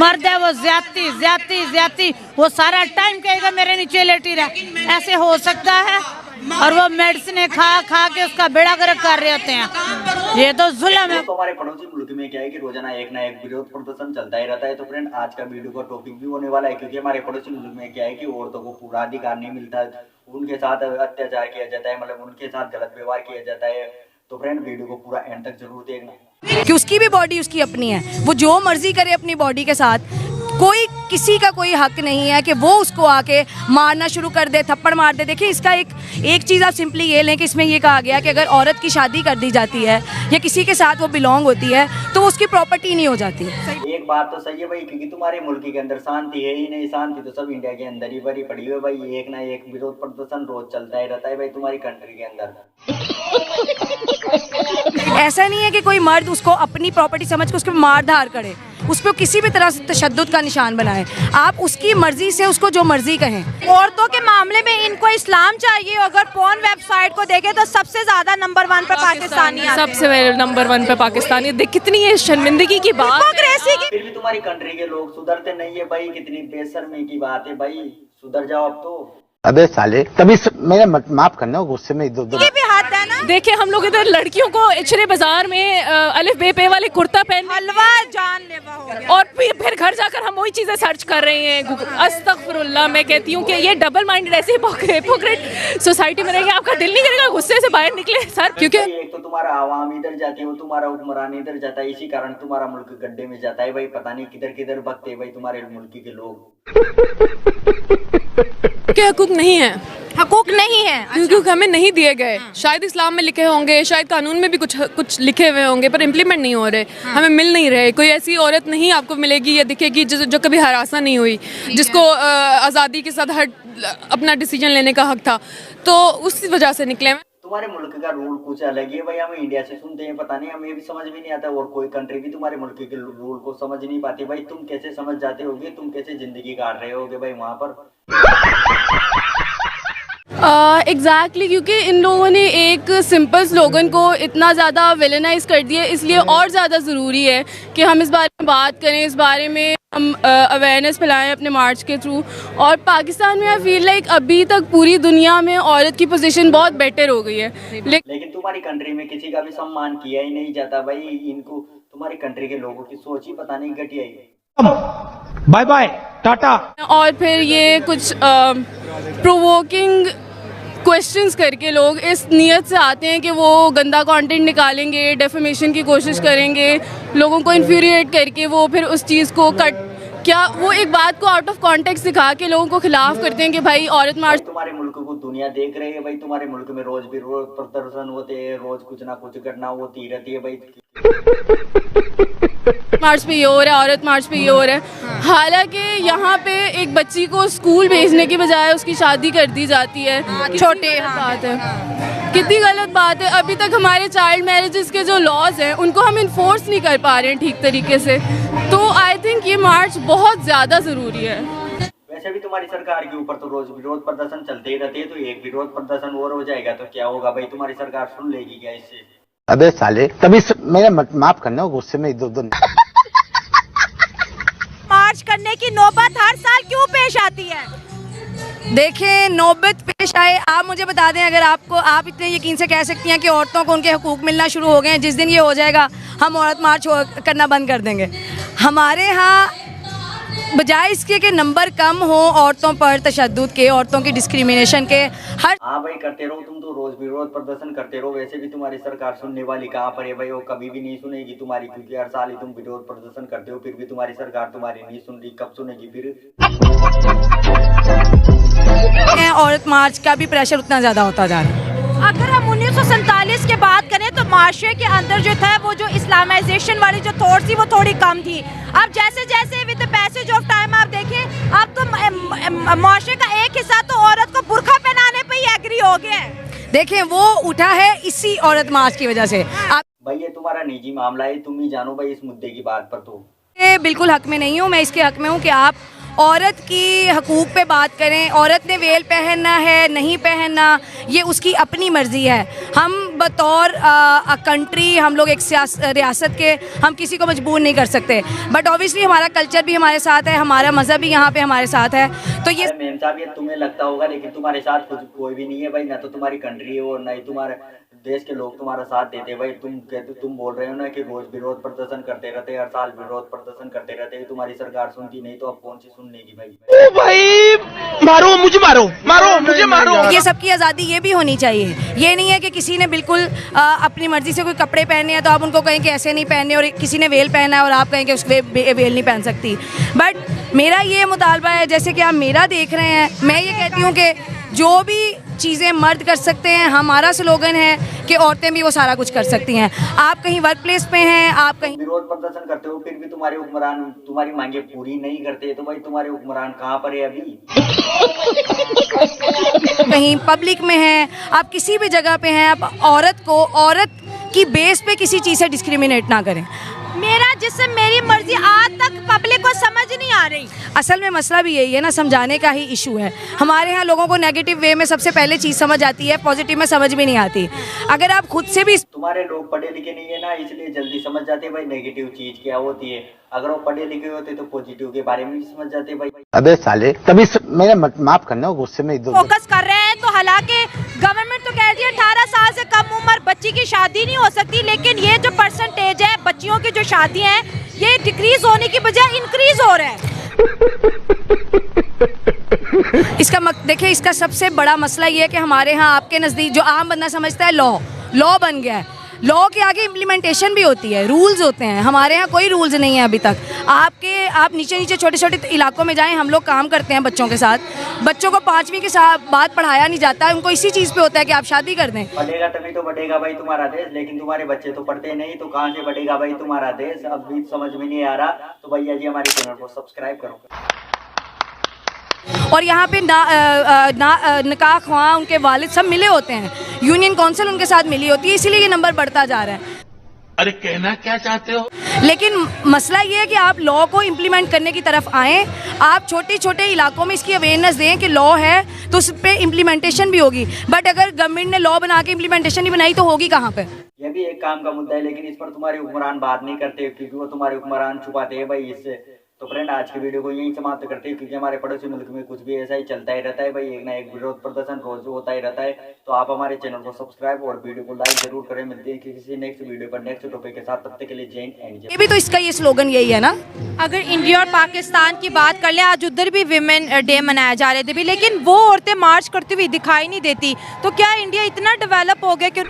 मर्द है वो ज्यादती ज्यादती ज्यादती, वो सारा टाइम कहेगा मेरे नीचे लेटी रह। ऐसे हो सकता है? और वो मेडिसिन खा खा के उसका बेड़ा गर्क कर रहे होते हैं। ये तो जुल्म है। तो हमारे पड़ोसी मुल्क में क्या है कि रोजाना एक ना एक विरोध प्रदर्शन चलता ही रहता है। तो फ्रेंड आज का वीडियो का टॉपिक भी होने वाला है, क्योंकि हमारे पड़ोसी मुल्क में क्या है कि औरतों को पूरा अधिकार नहीं मिलता, उनके साथ अत्याचार किया जाता है, मतलब उनके साथ गलत व्यवहार किया जाता है। तो फ्रेंड वीडियो को पूरा एंड तक जरूर देखना, कि उसकी भी बॉडी उसकी अपनी है, वो जो मर्जी करे अपनी बॉडी के साथ। कोई किसी का कोई हक नहीं है कि वो उसको आके मारना शुरू कर दे, थप्पड़ मार दे। देखिए इसका एक चीज़ आप सिंपली ये लें कि इसमें ये कहा गया कि अगर औरत की शादी कर दी जाती है या किसी के साथ वो बिलोंग होती है तो उसकी प्रॉपर्टी नहीं हो जाती है। एक बात तो सही है भाई, क्योंकि तुम्हारे मुल्क के अंदर शांति है ही नहीं। शांति तो सब इंडिया के अंदर ही भरी पड़ी है भाई। एक ना एक विरोध प्रदर्शन रोज चलता ही रहता है भाई तुम्हारी कंट्री के अंदर। ऐसा नहीं है कि कोई मर्द उसको अपनी प्रॉपर्टी समझ के उसके मार धार करे, उस पर किसी भी तरह से तशद्दुद का निशान बनाए। आप उसकी मर्जी से उसको जो मर्जी कहें। औरतों के मामले में इनको इस्लाम चाहिए। अगर पोर्न वेबसाइट को देखें तो सबसे ज्यादा नंबर 1 पे पाकिस्तानी आते हैं। सबसे नंबर 1 पे पाकिस्तानी। देख कितनी ये शर्मिंदगी की बात है। फिर भी तुम्हारी कंट्री के लोग सुधरते नहीं है भाई। कितनी बेशर्मी की बात है भाई, सुधर जाओ अब तो। अबे साले तभी मेरा माफ करना, गुस्से में इधर ये भी हाथ है ना। देखिए हम लोग इधर लड़कियों को इचरे बाजार में अलिफ बे पे वाले कुर्ता पहन हलवा जानलेवा हो गया। और फिर घर जाकर हम वही चीजें सर्च कर रहे हैं। अस्तगफिरुल्लाह। मैं कहती हूँ कि ये डबल माइंडेड ऐसे हिपोक्रेट सोसाइटी में रहेंगे, आपका दिल नहीं करेगा गुस्से से बाहर निकले सर? क्योंकि एक तो तुम्हारा आवाम इधर जाती है, वो तुम्हारा हुक्मरान इधर जाता है, इसी कारण तुम्हारा मुल्क गड्ढे में जाता है भाई। पता नहीं किधर किधर भगते भाई तुम्हारे मुल्क के लोग। क्या हकूक नहीं है? हकूक नहीं है क्योंकि हमें नहीं दिए गए। शायद इस्लाम में लिखे होंगे, शायद कानून में भी कुछ लिखे हुए होंगे, पर इम्प्लीमेंट नहीं हो रहे। हमें मिल नहीं रहे। कोई ऐसी औरत नहीं आपको मिलेगी या दिखेगी जो कभी हरासा नहीं हुई, जिसको आज़ादी के साथ अपना डिसीजन लेने का हक था। तो उस वजह से निकले। तुम्हारे मुल्क का रूल कुछ अलग है भाई। हम इंडिया से सुनते हैं, पता नहीं हमें भी समझ भी नहीं आता, और कोई कंट्री भी तुम्हारे मुल्क के रूल को समझ नहीं पाती भाई। तुम कैसे समझ जाते होगे, तुम कैसे जिंदगी काट रहे होगे भाई वहाँ पर। एग्जैक्टली क्योंकि इन लोगों ने एक सिंपल स्लोगन को इतना ज़्यादा विलेनाइज कर दिया, इसलिए और ज़्यादा ज़रूरी है कि हम इस बारे में बात करें, इस बारे में हम अवेयरनेस फैलाएं अपने मार्च के थ्रू। और पाकिस्तान में आई फील लाइक अभी तक पूरी दुनिया में औरत की पोजीशन बहुत बेटर हो गई है, लेकिन तुम्हारी कंट्री में किसी का भी सम्मान किया ही नहीं जाता भाई। इनको तुम्हारी कंट्री के लोगों की सोच ही पता नहीं घटिया ही। Bye bye Tata. और फिर ये कुछ प्रोवोकिंग क्वेश्चंस करके लोग इस नियत से आते हैं कि वो गंदा कंटेंट निकालेंगे, डेफेमेशन की कोशिश करेंगे, लोगों को इन्फ्यूरिएट करके वो फिर उस चीज़ को वो एक बात को आउट ऑफ कॉन्टेक्स्ट दिखा के लोगों को खिलाफ करते हैं कि भाई औरत मार्च। तुम्हारे मुल्क को दुनिया देख रही है भाई। तुम्हारे मुल्क में रोज भी रोज प्रदर्शन होते हैं, रोज कुछ ना कुछ घटना होती रहती है भाई। मार्च पे ये हो रहा है, औरत मार्च पे ये हो रहा है। हालांकि यहाँ पे एक बच्ची को स्कूल भेजने की बजाय उसकी शादी कर दी जाती है। छोटे बात है, कितनी गलत बात है। अभी तक हमारे चाइल्ड मैरिजेस के जो लॉज हैं उनको हम इन्फोर्स नहीं कर पा रहे हैं ठीक तरीके से। तो आई थिंक ये मार्च बहुत ज़्यादा ज़रूरी है। वैसे भी तुम्हारी सरकार के ऊपर तो रोज विरोध प्रदर्शन चलते ही रहते हैं, तो एक विरोध प्रदर्शन और हो जाएगा तो क्या होगा भाई? तुम्हारी सरकार सुन लेगी क्या इससे? अबे साले तभी मेरा माफ करना, गुस्से में इधर मार्च करने की नौबत हर साल क्यों पेश आती है? देखें नौबत पेश आए, आप मुझे बता दें, अगर आप इतने यकीन से कह सकती हैं कि औरतों को उनके हकूक़ मिलना शुरू हो गए हैं, जिस दिन ये हो जाएगा हम औरत मार्च करना बंद कर देंगे। हमारे यहाँ बजाय इसके कि नंबर कम हो औरतों पर तशद्दुद के, औरतों की डिस्क्रिमिनेशन के, हर हाँ भाई करते रहो तुम तो रोज विरोध प्रदर्शन करते रहो। वैसे भी तुम्हारी सरकार सुनने वाली कहाँ पर है भाई? वो कभी भी नहीं सुनेगी तुम्हारी, क्योंकि हर साल ही तुम विरोध प्रदर्शन करते हो, फिर भी तुम्हारी सरकार तुम्हारी नहीं सुन रही। कब सुनेगी फिर? औरत मार्च का भी प्रेशर उतना ज़्यादा होता जा रहा है। अगर हम 1947 के बात करें तो माशरे के अंदर जो था वो जो इस्लामाइजेशन वाली जो थॉट थी वो थोड़ी कम थी। अब जैसे जैसे with the passage of time आप देखें, अब तो माशरे का एक हिस्सा तो औरत को बुर्का पहनाने पे ही एग्री हो गया है। देखें वो उठा है इसी औरत मार्च की वजह से। आप भाई ये तुम्हारा निजी मामला है, तुम ही जानो भाई इस मुद्दे की बात पर। तो बिल्कुल हक में नहीं हूँ, मैं इसके हक में हूँ कि आप औरत की हकूक़ पे बात करें, औरत ने वेल पहनना है नहीं पहनना ये उसकी अपनी मर्ज़ी है। हम बतौर कंट्री, हम लोग एक रियासत के, हम किसी को मजबूर नहीं कर सकते। बट ऑब्वियसली हमारा कल्चर भी हमारे साथ है, हमारा मज़हब भी यहाँ पे हमारे साथ है। तो ये मेम साहब, ये तुम्हें लगता होगा लेकिन तुम्हारे साथ कुछ कोई भी नहीं है भाई, ना तो तुम्हारी कंट्री है और ना ही तुम्हारे देश के लोग तुम्हारा साथ देते भाई। तुम बोल रहे हो ना कि रोज विरोध प्रदर्शन करते रहते, हर साल विरोध प्रदर्शन करते रहते, तुम्हारी सरकार सुनती नहीं तो अब कौन सी सुन लेगी भाई। ओ भाई मारो मुझे, मारो मुझे, मारो। ये सबकी आज़ादी ये भी होनी चाहिए। ये नहीं है कि किसी ने बिल्कुल अपनी मर्जी से कोई कपड़े पहने हैं तो आप उनको कहें कि ऐसे नहीं पहने, और किसी ने वेल पहना है और आप कहें कि उस वेल नहीं पहन सकती। बट मेरा ये मुतालबा है, जैसे कि आप मेरा देख रहे हैं, मैं ये कहती हूँ कि जो भी चीज़ें मर्द कर सकते हैं, हमारा स्लोगन है कि औरतें भी वो सारा कुछ कर सकती हैं। आप कहीं वर्क प्लेस पे हैं, आप कहीं विरोध प्रदर्शन करते हो फिर भी तुम्हारे हुक्मरान तुम्हारी मांगे पूरी नहीं करते, तो भाई तुम्हारे हुक्मरान कहाँ पर है अभी? कहीं पब्लिक में हैं, आप किसी भी जगह पे हैं, आप औरत की बेस पे किसी चीज़ से डिस्क्रिमिनेट ना करें। मेरा जिस्म मेरी मर्जी आज तक पब्लिक को समझ नहीं आ रही। असल में मसला भी यही है ना, समझाने का ही इशू है। हमारे यहाँ लोगों को नेगेटिव वे में सबसे पहले चीज़ समझ आती है, पॉजिटिव में समझ भी नहीं आती। अगर आप खुद से भी, तुम्हारे लोग पढ़े लिखे नहीं है ना, इसलिए जल्दी समझ जाते भाई नेगेटिव चीज क्या होती है। अगर वो पढ़े लिखे होते तो पॉजिटिव के बारे में भी समझ जाते भाई। अबे साले, तभी मेरा माफ करना, गुस्से में इधर फोकस कर रहे हैं, तो हालांकि गवर्नमेंट तो कह रही है 18 साल से कम उम्र बच्ची की शादी नहीं हो सकती, लेकिन ये जो परसेंटेज है बच्चियों की जो शादी है ये डिक्रीज होने की बजाय इंक्रीज हो रहा है। देखिए इसका सबसे बड़ा मसला ये है कि हमारे यहाँ आपके नज़दीक जो आम बंदा समझता है लॉ बन गया है। लॉ के आगे इम्प्लीमेंटेशन भी होती है, रूल्स होते हैं। हमारे यहाँ कोई रूल्स नहीं है अभी तक। आप नीचे छोटे छोटे इलाकों में जाएं, हम लोग काम करते हैं बच्चों के साथ, बच्चों को 5वीं के साथ बाद पढ़ाया नहीं जाता है, उनको इसी चीज़ पे होता है कि आप शादी कर दें। बढ़ेगा तभी तो बढ़ेगा भाई तुम्हारा देश, लेकिन तुम्हारे बच्चे तो पढ़ते नहीं, तो कहाँ से बढ़ेगा भाई तुम्हारा देश? अब भी समझ में नहीं आ रहा, तो भैया जी हमारे चैनल को सब्सक्राइब करो। और यहाँ पे निकाह ख्वाह उनके वालिद सब मिले होते हैं, यूनियन काउंसिल उनके साथ मिली होती है, इसीलिए ये नंबर बढ़ता जा रहा है। अरे कहना क्या चाहते हो? लेकिन मसला ये है कि आप लॉ को इम्प्लीमेंट करने की तरफ आएँ, आप छोटे छोटे इलाकों में इसकी अवेयरनेस दें कि लॉ है तो उस पर इम्प्लीमेंटेशन भी होगी। बट अगर गवर्नमेंट ने लॉ बना के इम्प्लीमेंटेशन नहीं बनाई तो होगी कहाँ पे? ये भी एक काम का मुद्दा है, लेकिन इस पर तुम्हारे हुक्मरान बात नहीं करते क्योंकि वो तुम्हारे हुक्मरान छुपाते हैं भाई इससे। तो फ्रेंड आज की वीडियो को यहीं समाप्त करते हैं, क्योंकि हमारे पड़ोसी मुल्क में कुछ भी ऐसा ही चलता ही रहता है भाई, एक ना एक विरोध प्रदर्शन रोज होता ही रहता है। तो आप हमारे चैनल को सब्सक्राइब और वीडियो को लाइक जरूर करें। मिलते हैं किसी नेक्स्ट वीडियो पर नेक्स्ट टॉपिक के साथ, तब तक के लिए जय हिंद। ये भी तो इसका ये स्लोगन यही है ना। अगर इंडिया और पाकिस्तान की बात कर ले, आज उधर भी विमेन डे मनाया जा रहे थे भी, लेकिन वो औरतें मार्च करती हुई दिखाई नहीं देती। तो क्या इंडिया इतना डेवलप हो गया कि